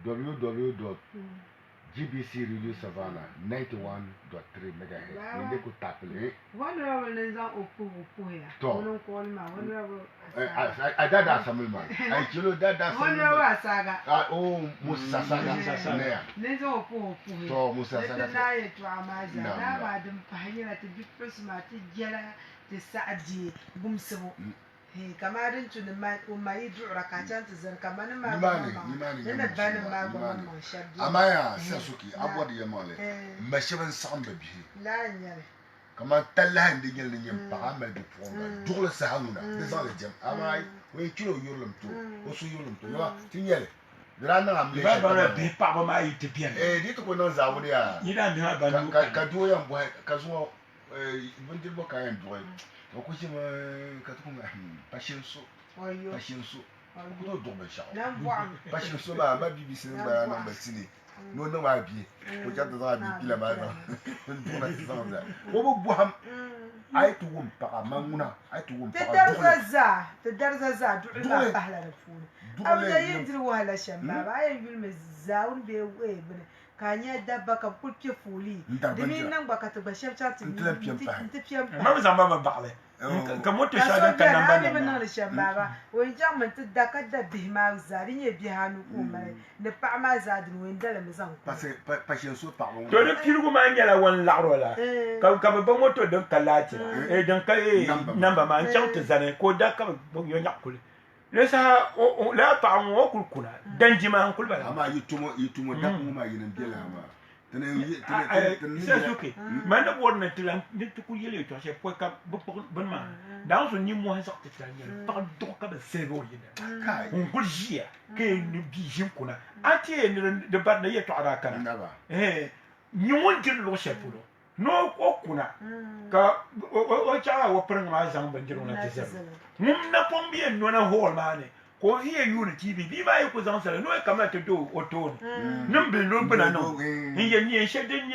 www.gbc Radio Savannah 91.3 MHz. Ninde ko tapele. Honorable Nizam Opu ya. Ono ko ma honorable. Dada Samulman. Ai kilo dada Samulman. Honorable Saga. Musa Saga. Nizam Opu. To Musa Saga. Na ye to amaza. Na ba dum fahira ti difference ma ti jela ti saadi gumsebo. Kamarin tu ma yi du'ra ka can ta zan kamar ma ni na bani ma ba ma shabbi amaya sasuki abodi ya male mashaban samba bihi la nyare kama talla ndi ngel ni nyam pa amal di fonga dugla sahanuna de zan le jam amay we kilo yurlum to o su yurlum to yo tinyele grana amle ba ba bi pa ba ma yi te bien di to ko non zawudi ya ni da na ba nu ka do yan bo ka zo bundir bo ka yan do ko ci ma ka to ma patience patience ko do do be sha patience ba BBC ba na ba sini no no ma bi ko ja da bi pila ma no do na ti sanza ko bo bu ham ay to wum pa manguna ay to wum pa te darza za du ma bahla na funi abda yidri wala shababa ay yul mazaun be we bne kanya dabba ka kulke fuli dimi nan ba ka ta bashar chati ti piam ma zamba ba baale ka moto shaga kan nan ba ne nan shababa won jam man ti da ka da bi ma zari ne bi hanu ko mai ne pa ma zadin won dala mi zan parce que patience pa won to de pirgu ma ngela won laro la ka ba moto de kalati dan ka namba ma an chawta zane ko da ka yo nyakuli lesa o la pa mo kul kuna danjima an kul bala ama yitumo da kuma yin bela ma tene c'est ok man da wor na tilan nit ku yele to che po ka bon ma dans son ni mo ha sorti tan ni par do ka ba sero yin kai on kul jia ke ni bi jin kuna ati ni de ba na ye to ara kana ni won jin lo che pulo no okuna ka o cha wo pring ma zang banjiro na tizem mum na pombi no na hol mane ko hiye yuni tv bi ba ko zang sala no kama to do oton num bi no bana no hiye ni shede ni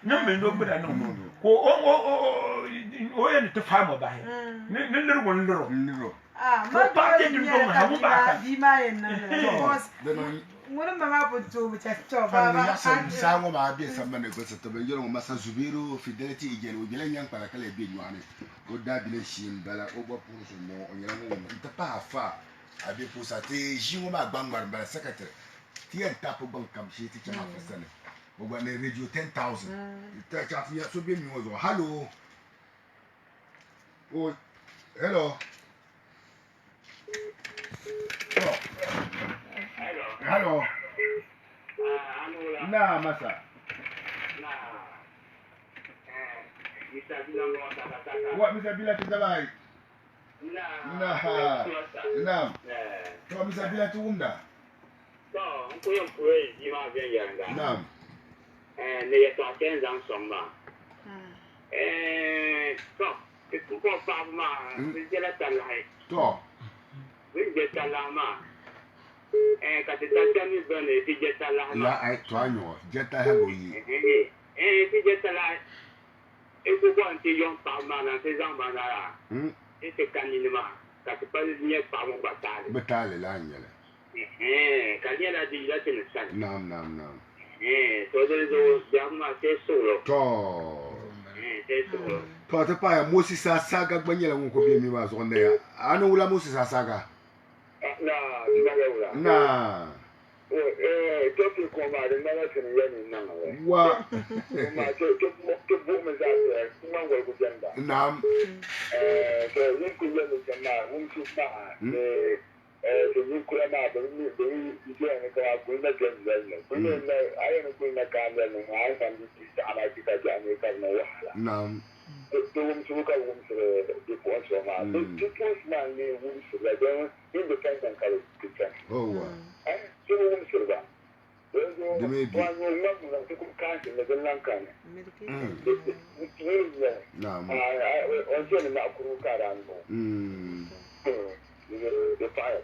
num bi no bana no ko o ye ni to famo ba he ni lero won lero ma ba de ni ha mu ba di ma yen na ngwana mama butu mchacho baba sango ma bi samba ne gosa to benjoro mo masa zubiru fidelity igen o jele nyang para kala bi nyane o da bi le shim bala o gbo pour so mo o nyala mo nta pa fa abi pour ça te jingo ma gbangbar bala secretary ti en tapo bon kam shi ti chama fasane o gba ne radio 10000 ta cha fi so bi mi wo hello oh hello Hello. Na masa. What Mr. Bila Tizabai? Na. To Mr. Bila Tuumda. So, ko yung pray di ma bien yanga. Naam. Ne ya to ken zang song ma. So, ko ko pa ma, ni jela talai. To. Ni jela talama. Ka ti tatani bane ti jeta la La ai to anyo, jeta ha go yi. Ti jeta la e ko ko anti yon pa ma na se zang ba na la. E te kanini ma, ka ti pa ni pa mo batale. Betale la nyele. Ka ni la di la tin san. Naam. So de do jamma se solo. To. Se solo. To te pa Moses Saga gbanyela won ko bi mi ba so ne ya. Anu wula Moses Saga. Na. Topi koma da na tun yani nan wa ma to bu mu za ta kuma gwa gudanda na'am to yin ku yana jama'a mun su ba to yin ku na da ni da yi ne ka ku na ganzan ne ku ne ayi ku na ka ne ai san ji ta ala ki ta ja ne ka na wahala na'am to mun su ka mun su da ko so ma to to ma ne mun su da don independent kare kitchen oh wa to mun su ba Demi bi. Naam.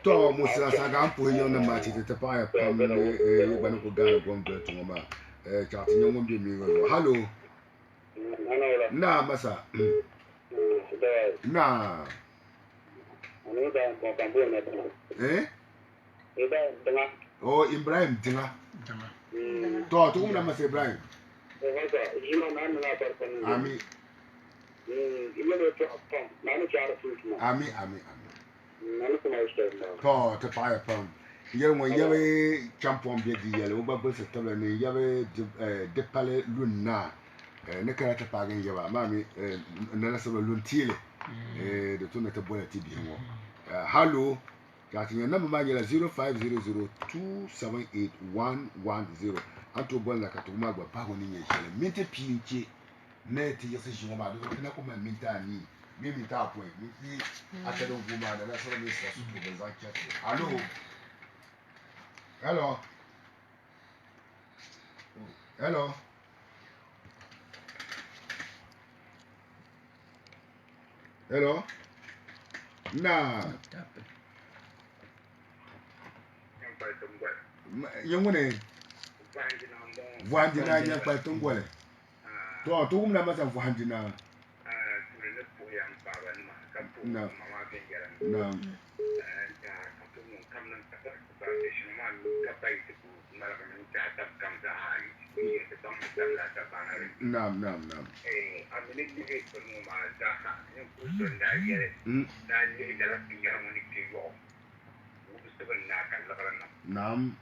To Musa Saga ampo hiyo na mati te pa ya pam ne bana ko gana gombe to ma cha ti nyom bi mi go hello na masa na oh Ibrahim Dinga to na masa Ibrahim ami ami to te pa ya pam yel mo yawe champion bi di yel wo ba bo se tole ni yawe de pale lunna ne kara te pa gen yawa mami na so luntile de to te boya ti bi wo hello Got your number man 0500278110 anto bon la katuma gba pa ho ni ye shele minti pinche net yesi juma do na ko man minta ni mi minta point mi ti atado guma na so mi sa su be za chat allo hello hello hello na yung ne Vandina nya pa tongole to umna masa Vandina na Naam.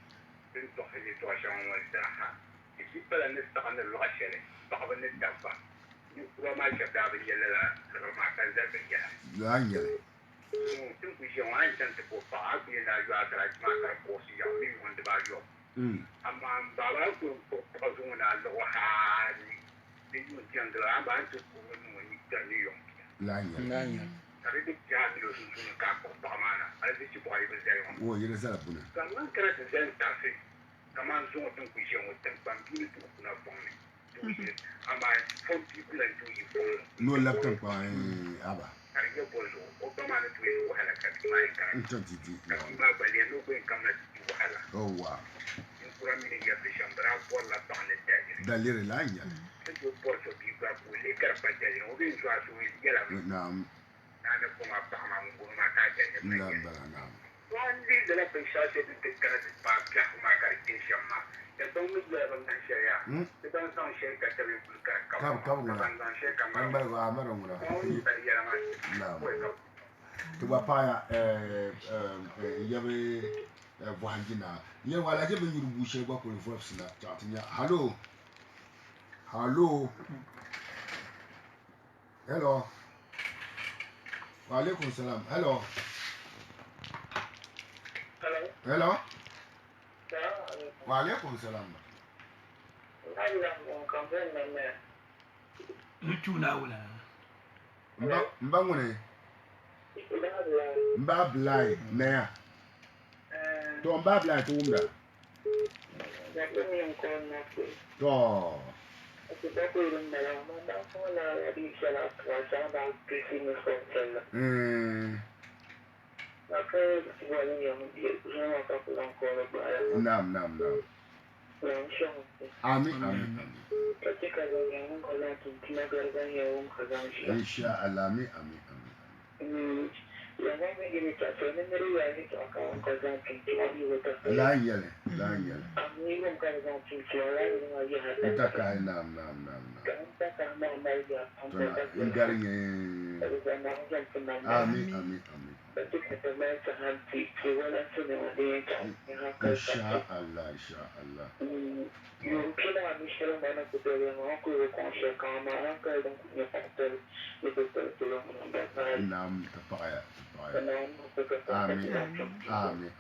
Oh, you're a Zapuna. ama from people like you for no laptop kwa aba ariyo bozo obama na tuwe wahala katima ika intentity katima bali no ko kama wahala oh wow kura mini ya bishambra por la tane tagi dalire lanya to porto biba ko le karpata ni obi so asu yala naam ana ko ma pa ma ngoro ma ta tagi naam naam wandi de la pensate de kana de pa ka ma karikisha ma ya to mi la ban shaya de ban san shaya ka tabe bulka ka ban san shaya ka ma ba amara ngura ya ma naam to ba pa yabe vohangina ye wala je ben yurubu she gba ko voice na chatinya hello wa alaikum salam hello wa alaikum salam Mutuna wala. Mba ngone mba blai na to mba blai to umda to Naam. Amin. Inshallah, amin. La yele. Utaka naam. Amin. Inshallah. Naam, tapaya. Amin.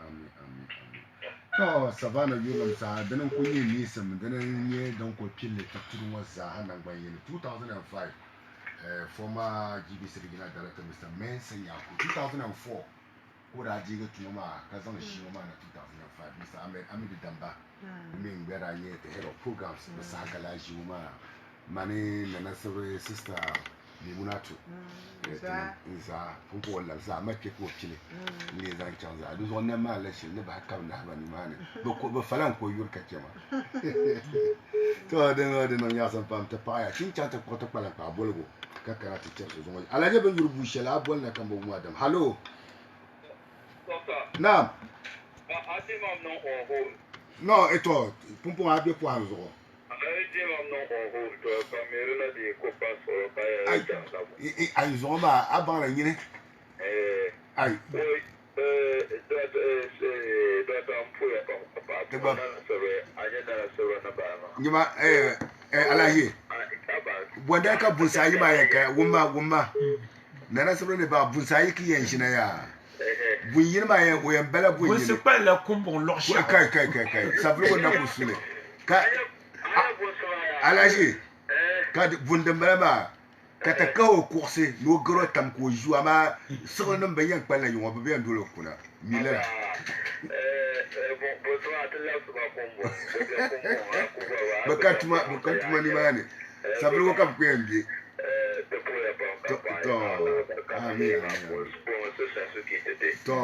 To savana yulam sa danan kunyi nisam danan ye don ko pille taturu wasa hanan bayin 2005 former GBC regional director Mr. Mensa Yaku 2004 ko da jiga tuma ka zama shi ma na 2005 Mr. Ahmed Damba min gbera ye the head of programs Mr. Hakala shi ma mani na nasarar sister Limunatu za funko wala za ma ke ko kile ne zan canza a duk wannan ma lashi ne ba haka na ba ni ma ne ba falan ko yurka ke ma to da no ya san pam ta paya kin canta ko ta pala ka bolgo ka karatu ce su zo alaje ban yurbu shela bol na kan bo mu adam hallo naam no eto pumpo abi ko hanzo ay zoma abana nyine ay nyima alahi wanda ka bunsayi ma yanka wumma nana sabro ne ba bunsayi ki yan shina ya bunyin ma yan o yan bala bunyin c'est pas la kumbon lorsha kai sabro na kusule ka alaji ka bundin bala ka ta kawo kursi no garo tam ko ju ama so nan bayan kwalla yin wa bayan dole kuna milan bakatuma ni mane sabri ko kam ko yambi to amin to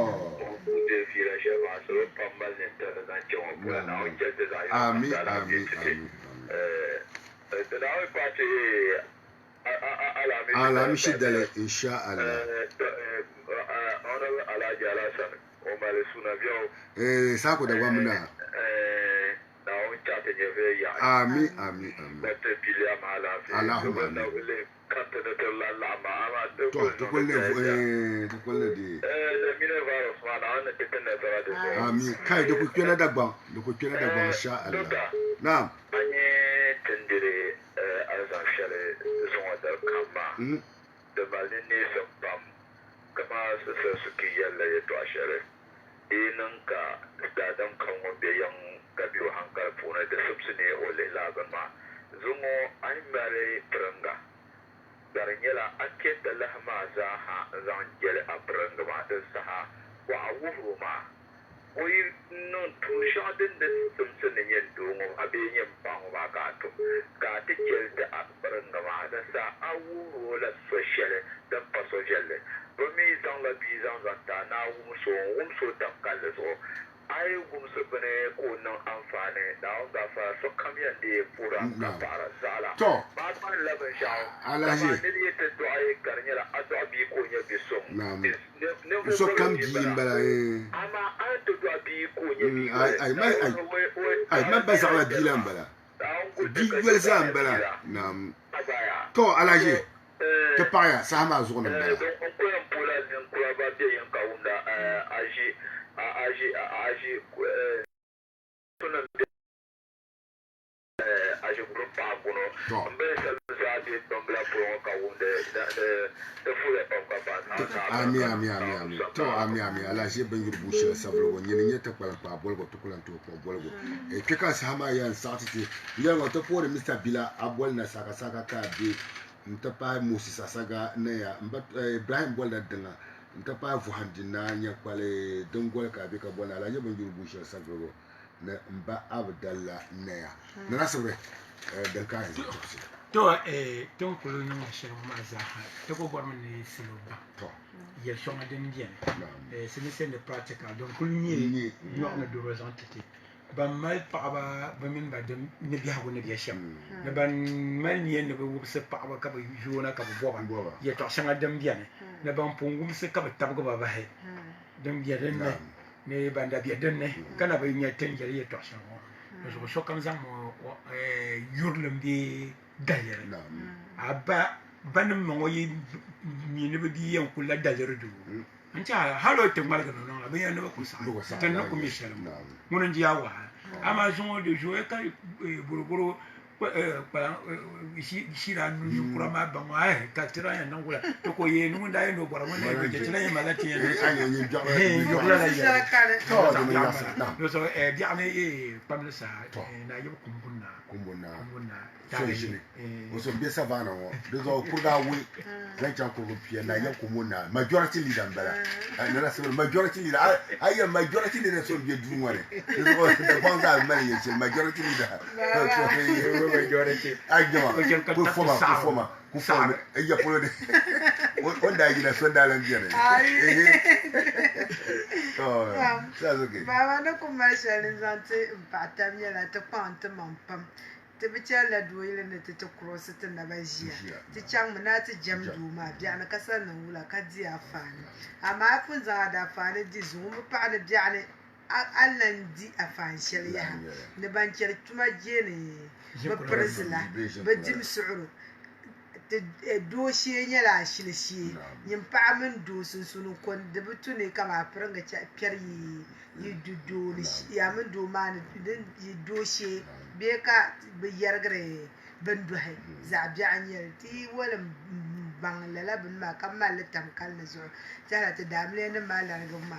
ala mi shidale inshallah sako da gwamna amin Allahumma to kulle di amin kai da ku kena da gban insha Allah na'am tendere azan shale zuwa da kama da balin ne sabam kama su suke yalla ya to ashare inan ka da dan kan wanda yan gabiwa hankal funa da subsu ne ole laban ma zumo an bare pranga daranyela ake da lahma za ha zan jele a pranga ma din saha wa awuru ma oi no to shadin da sun ne yin dongo abin yin bango ba ka to ka ta da akbarin gaba da sa awu la social da pa social ba mi zan la bi zan ta na so da kalle so ai so bane ko nan amfani da ga fa so kamyan da pura ka fara sala ba ta laban shawo alaji ne ta do ai karnyala adabi ko nya bi so so kam ji mbala ama an to do abi ko nya bi ai ma ba sa la bi la mbala bi wel sa mbala nam to alaji te paya sa ma zo na mbala donc on peut empoler un club ba bien kaunda agi agi groupe pa bono mbe sa di tombla pour kaunda de fule pa ka ami to ami alaji bangir bushe sabro woni ne ta kwala pa bolgo to kulan to ko bolgo e ke ka sa ma yan satiti yan to pour Mr Bila abol na saka ka bi nta pa Moses Saga na ya Ibrahim Bolda dinga nta pa vuhandina nya kwale dongol ka bi ka bona la nyeba ngiru busha sagoro na mba Abdallah na ya na nasabre dan ka yi to ton kulo no shin ma za ha to ko gwa mun silo ba to ya shoma den bien c'est le pratical donc kulni yo na do représenter ban mal paɣaba ba min ba dem ne biago ne biya shem ne ban mal ni ne ba wubse paɣaba ka ba jona ka ba boba ya to shanga dem biya ne ban pungum se ka ba tabgo ba ba he dem biya den ne ban da biya den ne kana ba nya ten jere ya to shanga so so kam zam yurlum bi dayer aba ban mo yi ni ne bi yan kula dayer du ncha halo te malga no abin ya no ko sa tan no ko mi shala mo non dia wa ama jongo de jouer ka buruburu pa ici la nu kura ma ba ma ka tira ya nangula to ko ye nu nda no bora mo ne be tira ya malati ya ni jo la ya to no so dia ne pamle sa na yo kumbuna so jini o so be savana wo do zo kurga wi zan chan ko pia na ya kumuna majority leader mbala na na so majority leader ay majority leader so be du ngore do de bonza mali ye majority leader majority ajma ko forma e ya polo de on da gina so da lan biere oh that's okay baba no commercialisante patamia la te pante mampam te bicha la doyle ne te cross te na bajia te chang mana te jam du ma bia na kasa na wula ka di afani ama funza da afani di zum pa da bia ne allan di afan shari'a ne ban ker tuma je ne ba presila ba dim su'uru te doshi nyala shilshi yin pa min do sun kon da butu ne kama franga cha pyari yi dudu ni ya min do man din yi doshi be ka be yargre ban do hay za bi anyar ti wala bangala bin ma kamal tam kal na zo tara ta damle ne ma la ga ma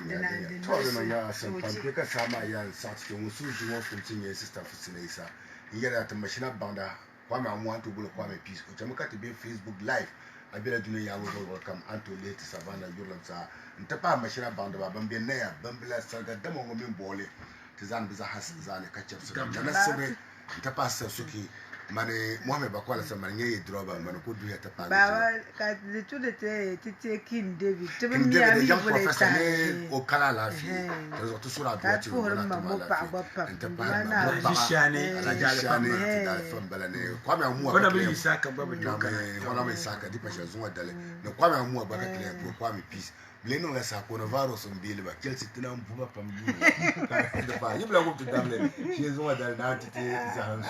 dina to ma ya san pan ka sama ya sa ti mu su ji mo fun tin ye sister fusinesa yara ta mashina banda kwame amwa to bulu kwame peace ko chamuka te be Facebook live abira dunu ya wo welcome anto late savana yulansa ntapa mashina banda ba bambe na ya bambila saga damo ngomin bole tizan biza has zane kachap so na sebe ntapa sa suki mane Mohamed Bakwala sa manye droba mane ko du ya tapa ba ka de tout de te kin David te bin ya mi bole ta o kala la fi to to sura do ti ko ma mo pa ntapa na jishane ala jishane ta fon balane kwame amwa ko na bi isaka baba joka ona me saka di pasha zuwa dale ne kwame amwa ba ka kle ko kwame peace leno la sa coronavirus on bile ba kelsi tina mbuba pambu da ba yibla ko to damle shi zuwa dale na tite za han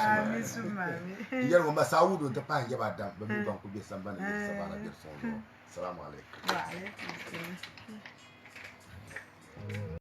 suma yar ko ba saudo ta pa ya ba dam ba mi ban ko be sambana be sabana be so assalamu alaikum wa alaikum